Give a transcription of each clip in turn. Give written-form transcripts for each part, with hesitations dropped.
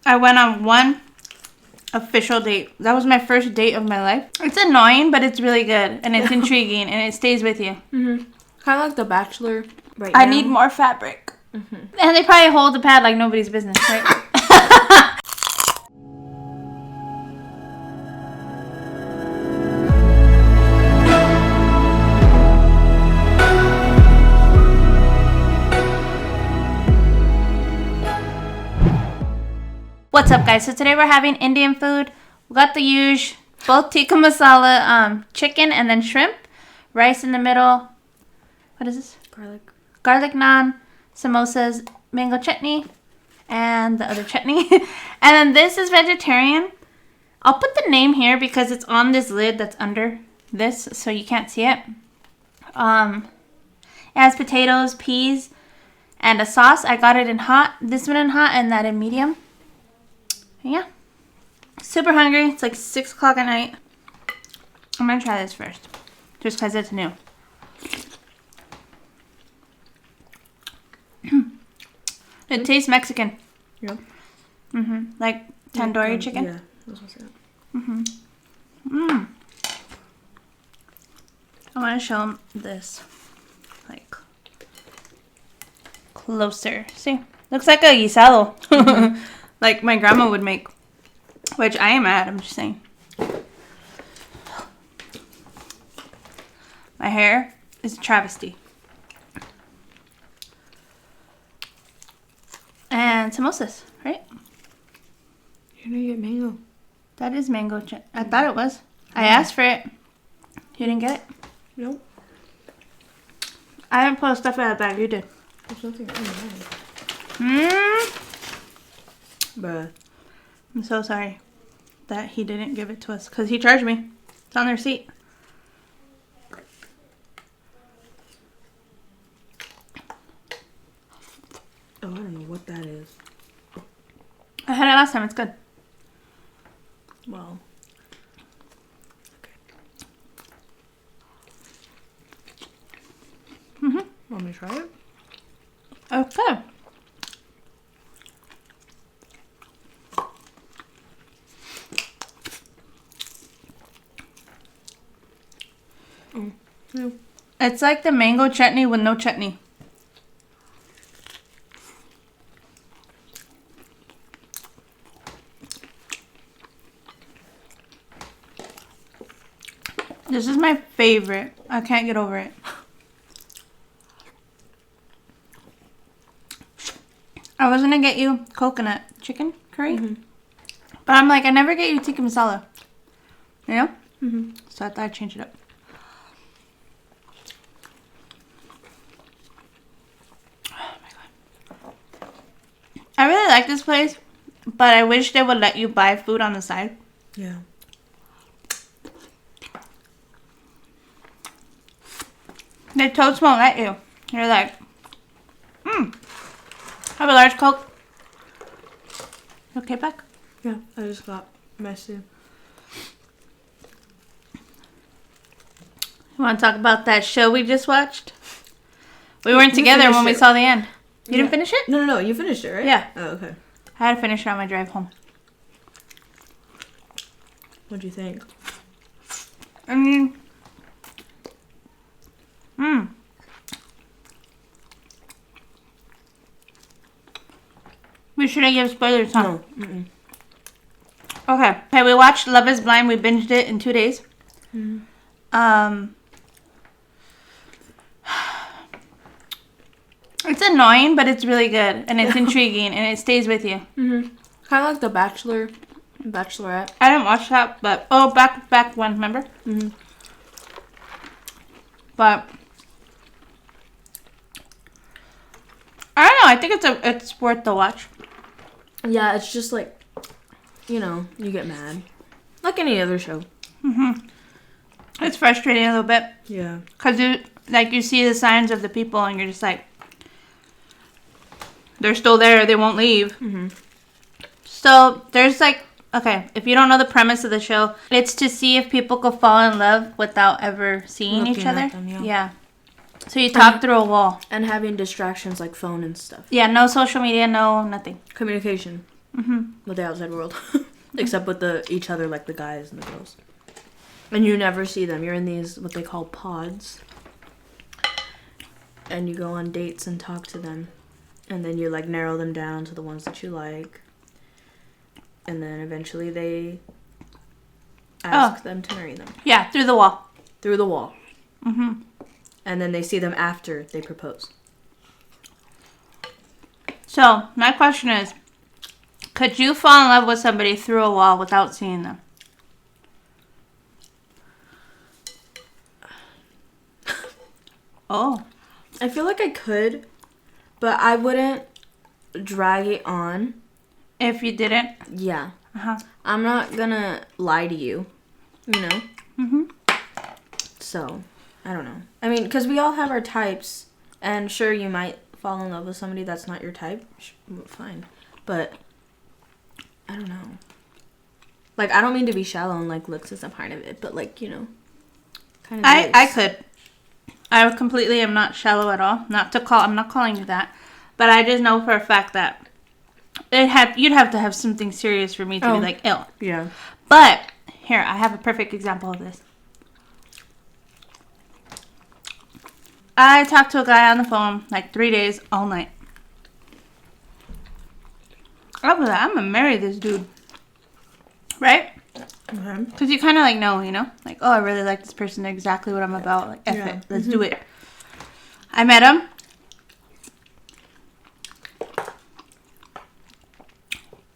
I went on one official date. That was my first date of my life. It's annoying, but it's really good. And it's intriguing. And it stays with you. Mm-hmm. Kind of like The Bachelor right I now. need more fabric. Mm-hmm. And they probably hold the pad like nobody's business, right? What's up, guys? So today we're having Indian food. We got the usual, both tikka masala, chicken and then shrimp, rice in the middle. What is this? Garlic naan, samosas, mango chutney, and the other chutney. And then this is vegetarian. I'll put the name here because it's on this lid that's under this, so you can't see it. It has potatoes, peas, and a sauce. I got it in hot, this one in hot, and that in medium. Yeah, super hungry. It's like 6 o'clock at night. I'm gonna try this first, just because it's new. It tastes Mexican. Yep. Like tandoori chicken. Yeah, I was gonna say that. I want to show them this, like closer. See, looks like a guisado. Like my grandma would make, which I am at, I'm just saying. My hair is a travesty. And samosas, right? You're gonna get mango. That is mango. I thought it was. I asked for it. You didn't get it? Nope. I didn't pull stuff out of the bag. You did. There's nothing in there. Bruh. I'm so sorry that he didn't give it to us because he charged me. It's on the receipt. Oh, I don't know what that is. I had it last time. It's good. Well. Okay. Want me to try it? Okay. Oh, yeah. It's like the mango chutney with no chutney. This is my favorite. I can't get over it. I was gonna get you coconut chicken curry, but I'm like, I never get you tikka masala. You know? So I thought I'd change it up. I really like this place, but I wish they would let you buy food on the side. Yeah. They totes won't let you. You're like, have a large Coke. Okay, back? Yeah, I just got messy. You want to talk about that show we just watched? We weren't together when we saw the end. You didn't finish it? No, you finished it, right? Yeah. Oh, okay. I had to finish it on my drive home. What'd you think? I mean, we shouldn't give spoilers, huh? No. Okay, we watched Love is Blind. We binged it in 2 days. It's annoying, but it's really good. And it's intriguing, and it stays with you. Kind of like The Bachelor and Bachelorette. I didn't watch that, but... Oh, back one, remember? But... I don't know. I think it's worth the watch. Yeah, it's just like, you know, you get mad. Like any other show. It's frustrating a little bit. Yeah. Because you see the signs of the people, and you're just like... They're still there. They won't leave. So, there's like... Okay, if you don't know the premise of the show, it's to see if people could fall in love without ever seeing each other. Them, yeah. So you talk through a wall. And having distractions like phone and stuff. Yeah, no social media, no nothing. Communication. with the outside world. Except with each other, like the guys and the girls. And you never see them. You're in these, what they call pods. And you go on dates and talk to them. And then you, like, narrow them down to the ones that you like. And then eventually they ask them to marry them. Yeah, through the wall. Through the wall. Mm-hmm. And then they see them after they propose. So, my question is, could you fall in love with somebody through a wall without seeing them? Oh. I feel like I could, but I wouldn't drag it on. If you didn't? Yeah. Uh-huh. I'm not gonna lie to you, you know? Mm-hmm. So, I don't know. I mean, because we all have our types, and sure, you might fall in love with somebody that's not your type. Fine. But, I don't know. Like, I don't mean to be shallow and, like, looks isn't part of it, but, like, you know, kind of I could. I completely am not shallow at all. I'm not calling you that. But I just know for a fact that you'd have to have something serious for me to be like, ill. Yeah. But, here, I have a perfect example of this. I talked to a guy on the phone, like, 3 days, all night. I was like, I'm gonna marry this dude. Right? Because you kind of, like, know, you know? Like, oh, I really like this person, exactly what I'm about. Like, F it. Let's do it. I met him.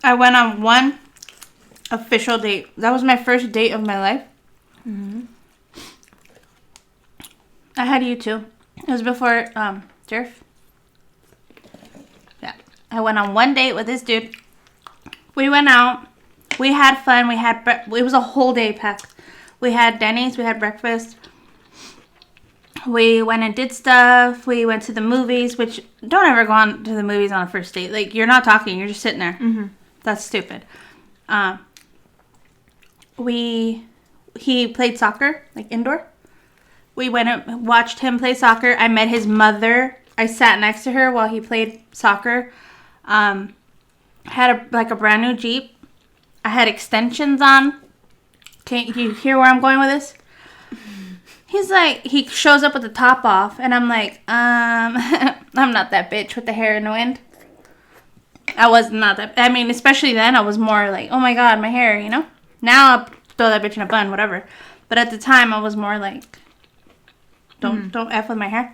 I went on one official date. That was my first date of my life. Mm-hmm. I had you too. It was before Jerf. Yeah. I went on one date with this dude. We went out. We had fun. It was a whole day packed. We had Denny's. We had breakfast. We went and did stuff. We went to the movies, which don't ever go on to the movies on a first date. Like, you're not talking. You're just sitting there. Mm-hmm. That's stupid. He played soccer, like indoor. We went and watched him play soccer. I met his mother. I sat next to her while he played soccer. Had a brand new Jeep. I had extensions on. Can you hear where I'm going with this? He's like, he shows up with the top off, and I'm like, I'm not that bitch with the hair in the wind. I was not that. I mean, especially then, I was more like, oh my god, my hair, you know? Now I'll throw that bitch in a bun, whatever. But at the time, I was more like, don't F with my hair.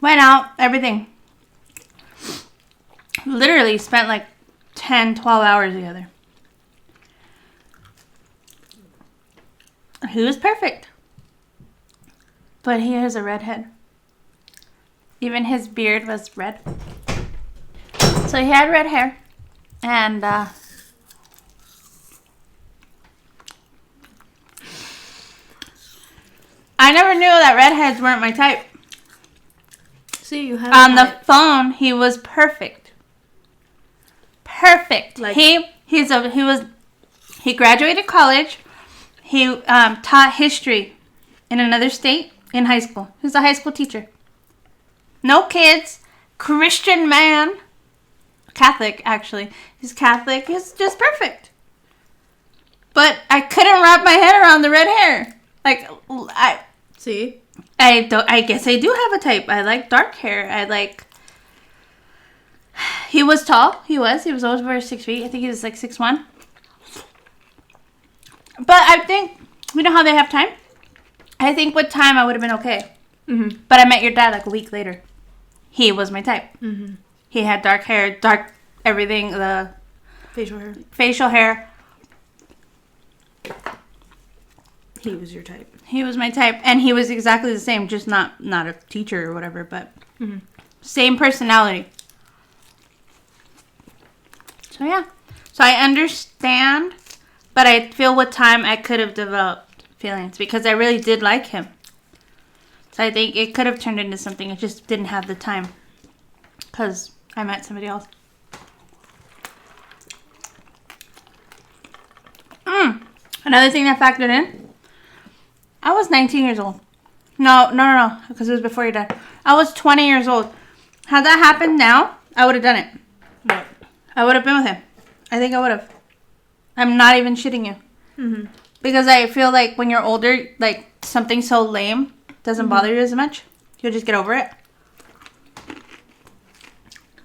Went out, everything. Literally spent like 10, 12 hours together. He was perfect. But he has a redhead. Even his beard was red. So he had red hair. And, I never knew that redheads weren't my type. See, you have on the phone, he was perfect. Perfect. Like, he graduated college. He taught history in another state in high school. He was a high school teacher. No kids. Christian man. Catholic, actually. He's Catholic. He's just perfect. But I couldn't wrap my head around the red hair. Like, See? I guess I do have a type. I like dark hair. He was tall. He was always over 6 feet. I think he was like 6'1". But I think, you know how they have time? I think with time I would have been okay. Mm-hmm. But I met your dad like a week later. He was my type. Mm-hmm. He had dark hair, dark everything, the facial hair. He was your type. He was my type. And he was exactly the same, just not a teacher or whatever, but same personality. So yeah. So I understand, but I feel with time I could have developed feelings because I really did like him. So I think it could have turned into something. It just didn't have the time because I met somebody else. Another thing that factored in, I was 19 years old. No, because it was before your dad. I was 20 years old. Had that happened now, I would have done it. What? I would have been with him. I think I would have. I'm not even shitting you. Mm-hmm. Because I feel like when you're older, like, something so lame doesn't bother you as much. You'll just get over it.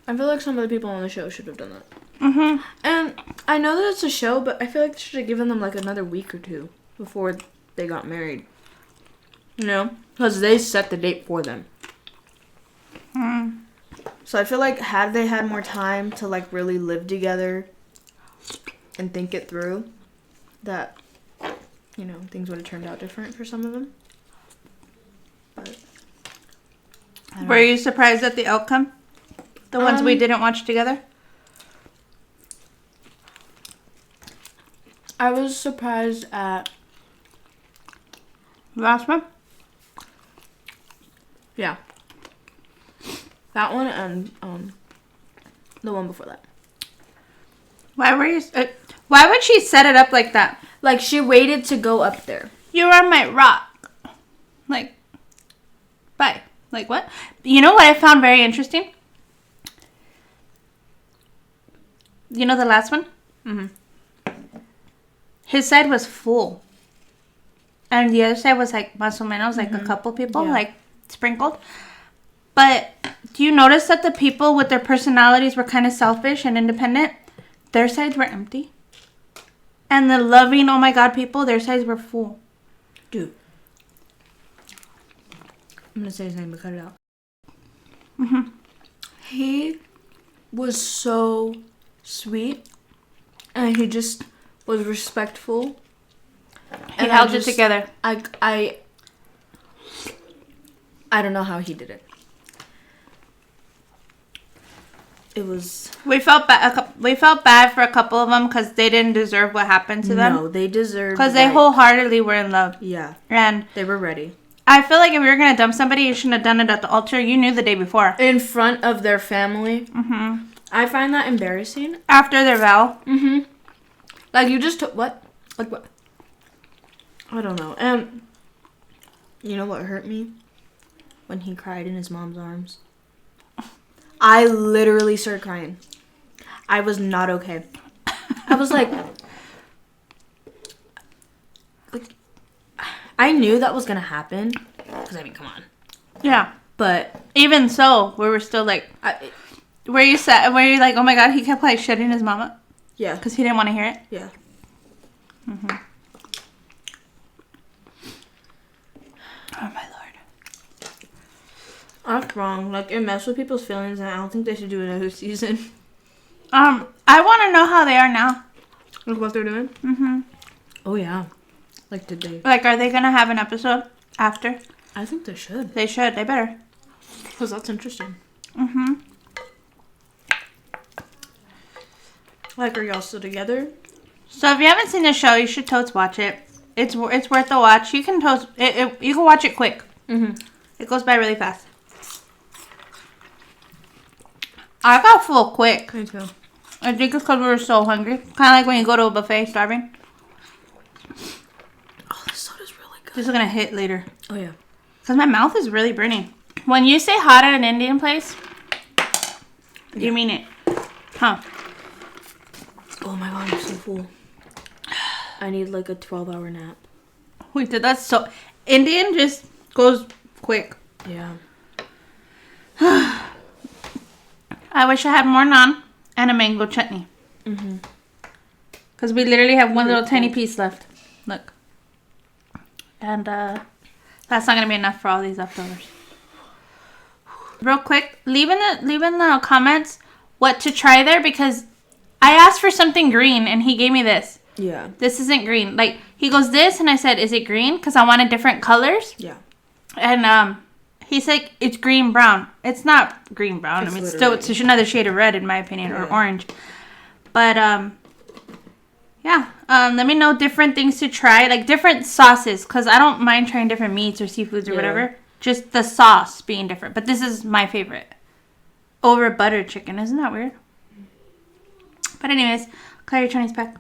I feel like some of the people on the show should have done that. Mm-hmm. And I know that it's a show, but I feel like they should have given them like another week or two before they got married. You know? Because they set the date for them. So I feel like had they had more time to like really live together and think it through, that, you know, things would have turned out different for some of them. But Were you surprised at the outcome? The ones we didn't watch together? I was surprised at... Last one? Yeah. That one and the one before that. Why were you... why would she set it up like that? Like, she waited to go up there. You are my rock. Like, bye. Like, what? You know what I found very interesting? You know the last one? Mm-hmm. His side was full. And the other side was like, más o menos, like a couple people, like, sprinkled. But do you notice that the people with their personalities were kind of selfish and independent? Their sides were empty. And the loving, oh my God, people, their sides were full. Dude. I'm gonna say his name, but cut it out. Mm-hmm. He was so sweet. And he just was respectful. He held it together. I don't know how he did it. It was... We felt bad for a couple of them because they didn't deserve what happened to them. No, they deserved... Because they wholeheartedly were in love. Yeah. And they were ready. I feel like if you were going to dump somebody, you shouldn't have done it at the altar. You knew the day before. In front of their family. Mm-hmm. I find that embarrassing. After their vow. Mm-hmm. Like, you just took... What? Like, what? I don't know. And you know what hurt me? When he cried in his mom's arms. I literally started crying. I was not okay. I was like... I knew that was going to happen. Because, I mean, come on. Yeah. But... Even so, we were still like... Were you like, oh my God, he kept like shitting his mama? Yeah. Because he didn't want to hear it? Yeah. Mm-hmm. Oh my Lord. That's wrong. Like, it messed with people's feelings, and I don't think they should do another season. I want to know how they are now. Like, what they're doing? Mm-hmm. Oh, yeah. Like, did they... Like, are they going to have an episode after? I think they should. They should. They better. Because that's interesting. Mm-hmm. Like, are y'all still together? So if you haven't seen the show, you should totes watch it. It's worth the watch. You can you can watch it quick. Mm-hmm. It goes by really fast. I got full quick. Me too. I think it's because we were so hungry. Kind of like when you go to a buffet starving. Oh, this soda's really good. This is going to hit later. Oh, yeah. Because my mouth is really burning. When you say hot at an Indian place, you mean it. Huh. Oh, my God, I'm so full. I need, like, a 12-hour nap. We did that so... Indian just goes quick. Yeah. I wish I had more naan and a mango chutney. Mm-hmm. Because we literally have one little tiny piece left. Look. And that's not going to be enough for all these leftovers. Real quick, leave in the comments what to try there, because I asked for something green and he gave me this. Yeah. This isn't green. Like, he goes this and I said, is it green? Because I wanted different colors. Yeah. And he's like, it's green brown. It's not green brown. I mean, it's another shade of red in my opinion, or orange. But yeah. Let me know different things to try, like different sauces, because I don't mind trying different meats or seafoods or whatever. Just the sauce being different. But this is my favorite over buttered chicken. Isn't that weird? But anyways, call your Chinese pack.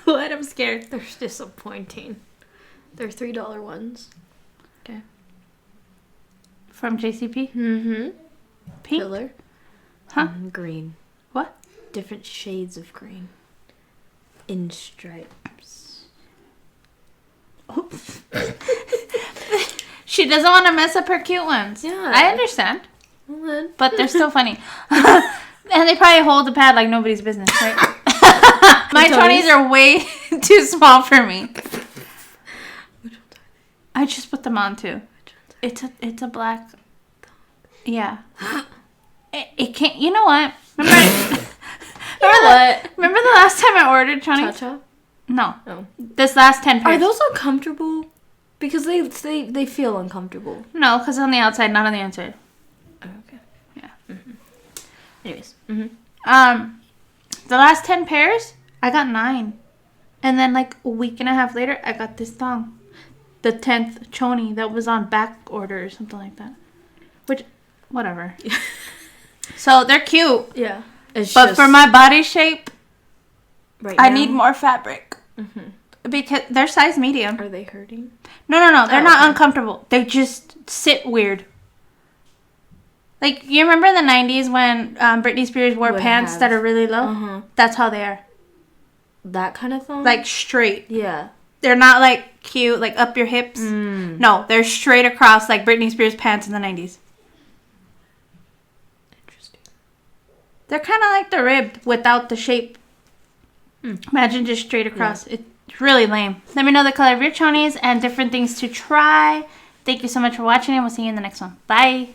What? I'm scared. They're disappointing. They're $3 ones. Okay. from JCP. Mm-hmm. Pink? Pillar. Huh? Green. What? Different shades of green. In stripes. Oops. She doesn't want to mess up her cute ones. Yeah. I understand. Well, then. But they're still funny. And they probably hold the pad like nobody's business, right? My chonies are way too small for me. Which ones are I just put them on too. It's a black. Yeah. It can't. You know what? Remember Remember the last time I ordered chonies? Cha-cha? No. Oh. This last 10 pairs. Are those uncomfortable? Because they feel uncomfortable. No, because on the outside, not on the inside. Oh, okay. Yeah. Mm-hmm. Anyways. Mm-hmm. The last 10 pairs, I got 9. And then like a week and a half later, I got this thong. The 10th choni that was on back order or something like that. Which, whatever. So they're cute. Yeah. But for my body shape, I need more fabric. Mm-hmm. Because they're size medium. Are they hurting? No. They're not uncomfortable. They just sit weird. Like, you remember the 90s when Britney Spears wore pants that are really low? Uh-huh. That's how they are. That kind of thong? Like, straight. Yeah. They're not, like, cute, like, up your hips. Mm. No, they're straight across, like Britney Spears pants in the 90s. Interesting. They're kind of like the rib without the shape. Mm. Imagine just straight across. Yeah. It's really lame. Let me know the color of your chonies and different things to try. Thank you so much for watching, and we'll see you in the next one. Bye.